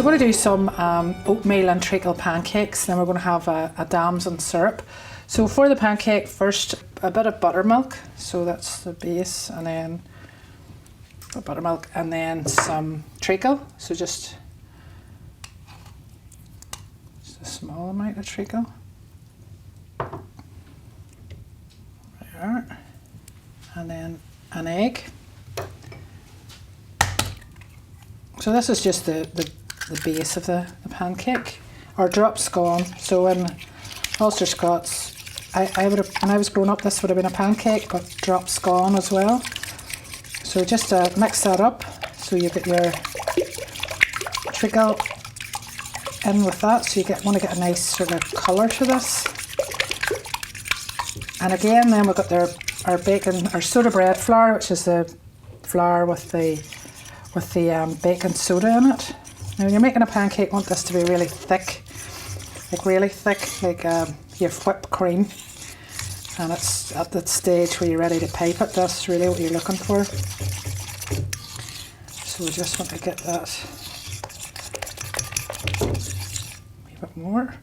So we're going to do some oatmeal and treacle pancakes, then we're going to have a damson syrup. So for the pancake, first a bit of buttermilk, so that's the base, and then buttermilk, and then some treacle, so just a small amount of treacle. There. And then an egg. So this is just the base of the pancake, or drop scone. So in Ulster Scots, I would have, when I was growing up, this would have been a pancake, but drop scone as well. So just mix that up, so you get your treacle in with that, so you want to get a nice sort of colour to this. And again, then we've got our bacon, our soda bread flour, which is the flour with the baking soda in it. Now when you're making a pancake, you want this to be really thick, like you have whipped cream, and it's at that stage where you're ready to pipe it. That's really what you're looking for. So we just want to get that a bit more.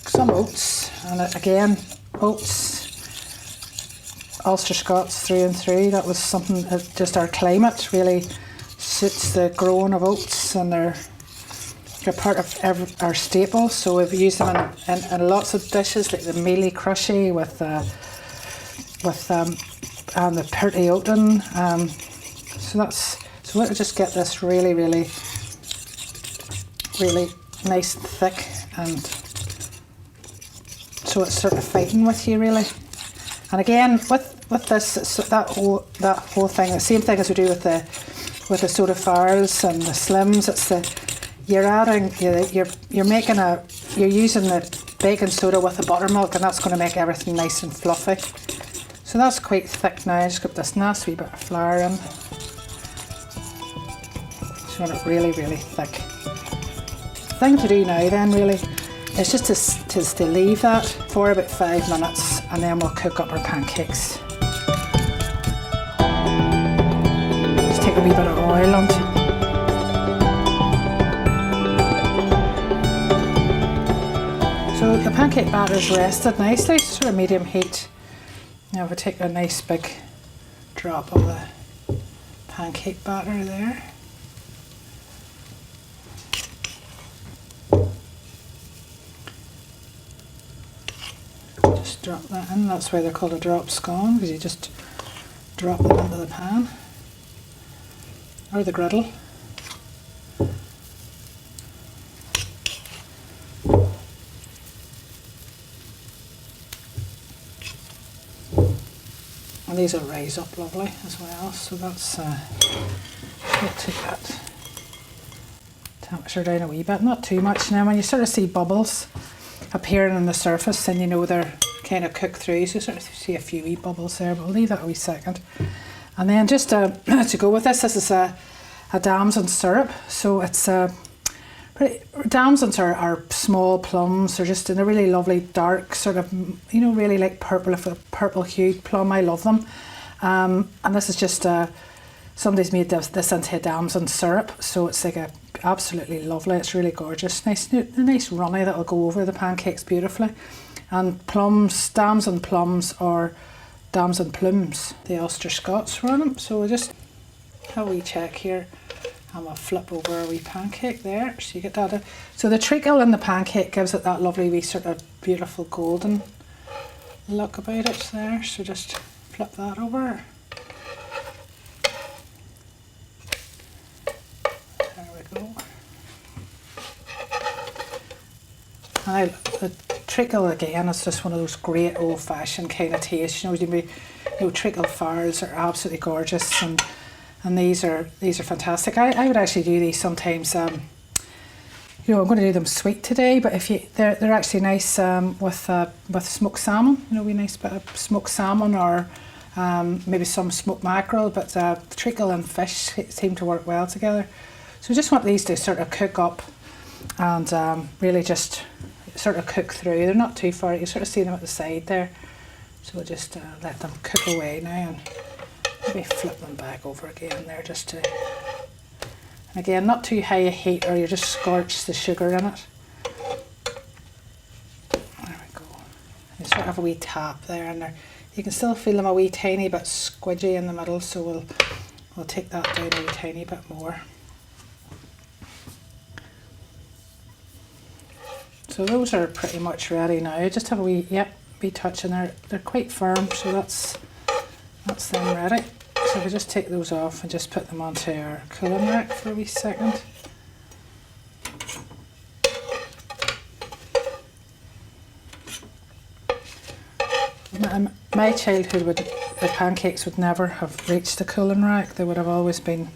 Some oats, and again, oats, Ulster Scots through and through. That was something that just our climate really suits the growing of oats, and they're part of our staples. So we've used them in lots of dishes, like the mealy crushy with and the perty oaten. So we'll just get this really nice and thick, and so it's sort of fighting with you really. And again, with this, it's that whole thing, the same thing as we do with the soda farls and the slims. It's you're using the baking soda with the buttermilk, and that's going to make everything nice and fluffy. So that's quite thick now. I just got this nice wee bit of flour in. Just want it really thick. The thing to do now then really is just to leave that for about 5 minutes, and then we'll cook up our pancakes. Just take a wee bit of oil on it. So the pancake batter's rested nicely, sort of medium heat. Now we'll take a nice big drop of the pancake batter there. Just drop that in. That's why they're called a drop scone, because you just drop them into the pan or the griddle. And these will rise up lovely as well, so that's we'll take that temperature down a wee bit, not too much. Now when you sort of see bubbles appearing on the surface, then you know they're kind of cooked through, so you sort of see a few wee bubbles there, but we'll leave that a wee second. And then just to go with this is a damson syrup. So it's damsons are small plums. They're just in a really lovely dark sort of, really like purple hued plum. I love them. And this is just somebody's made this into a damson syrup, so it's like absolutely lovely. It's really gorgeous, nice runny that'll go over the pancakes beautifully. And plums, damson plums or damson plums, the Ulster Scots run them. So we'll just have a wee check here, and we'll flip over a wee pancake there, so you get that. So the treacle in the pancake gives it that lovely wee sort of beautiful golden look about it there, so just flip that over. There we go. And the treacle again is just one of those great old-fashioned kind of tastes. Treacle farls are absolutely gorgeous, and these are fantastic. I would actually do these sometimes. I'm going to do them sweet today, but they're actually nice with smoked salmon. A nice bit of smoked salmon, or maybe some smoked mackerel. But treacle and fish seem to work well together. So we just want these to sort of cook up and really just sort of cook through. They're not too far. You sort of see them at the side there. So we'll just let them cook away now, and maybe flip them back over again there just to Again, not too high a heat or you just scorch the sugar in it. There we go. You sort of have a wee tap there, and there. You can still feel them a wee tiny bit squidgy in the middle, so we'll take that down a wee tiny bit more. So those are pretty much ready now. Just have a wee, wee touch in there. They're quite firm, so that's them ready. So we just take those off and just put them onto our cooling rack for a wee second. My childhood, the pancakes would never have reached the cooling rack. They would have always been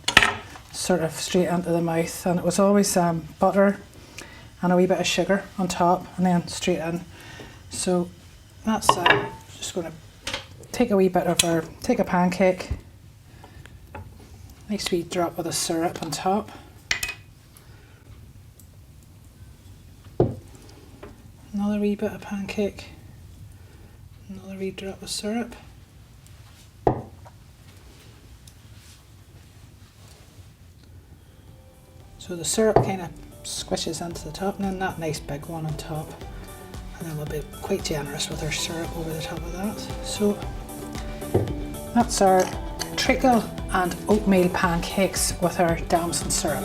sort of straight into the mouth, and it was always butter and a wee bit of sugar on top and then straight in. So that's just going to take a wee bit of take a pancake, nice wee drop of the syrup on top. Another wee bit of pancake, another wee drop of syrup. So the syrup kind of squishes into the top, and then that nice big one on top. And then we'll be quite generous with our syrup over the top of that. So that's our treacle and oatmeal pancakes with our damson syrup.